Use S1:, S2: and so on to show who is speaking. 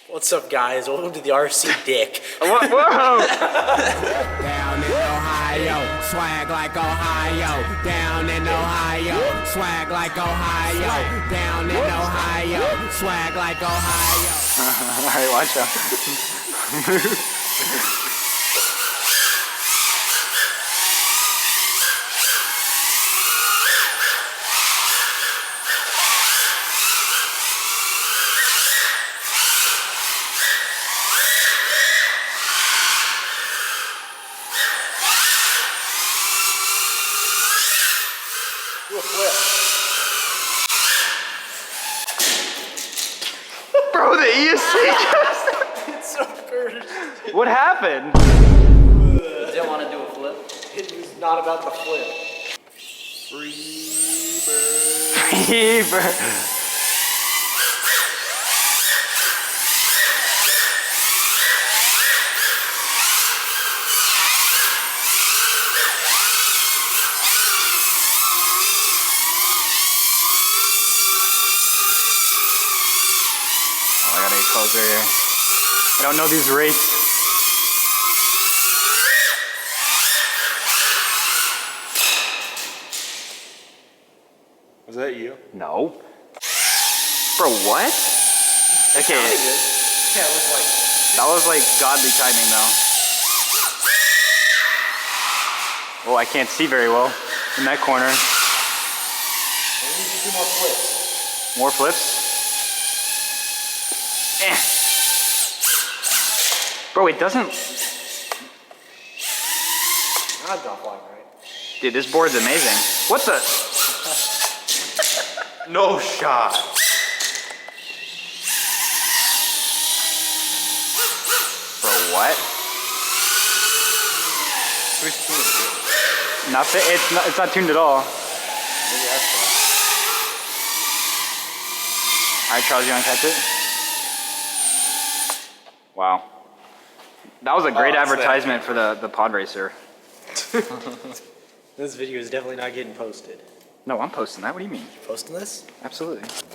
S1: What's up, guys? Welcome to the RCAddict.
S2: Whoa!
S3: Down in Ohio, swag like Ohio. Down in Ohio, swag like Ohio. Down in Ohio, swag like Ohio.
S2: Alright, watch out.
S1: Do a flip.
S2: Bro, the ESC just...
S1: It's so cursed.
S2: What happened?
S1: Didn't want to do a flip. It was not about the flip. Free bird.
S2: Fever. I gotta get closer here. I don't know these rates.
S1: Was that you?
S2: No. Bro, what? Okay.
S1: Yeah, it was like.
S2: That was like godly timing though. Oh, I can't see very well in that corner.
S1: We need to do more flips.
S2: More flips. Eh. Bro, it doesn't...
S1: Not drop line, right?
S2: Dude, this board's amazing. What the...
S4: No shot.
S2: Bro, what?
S4: Switch teams.
S2: Nothing. It's not tuned at all.
S4: Maybe that's why.
S2: Alright, Charles, you wanna catch it? Wow. That was a great advertisement for the pod racer.
S1: This video is definitely not getting posted.
S2: No, I'm posting that. What do you mean?
S1: You posting this?
S2: Absolutely.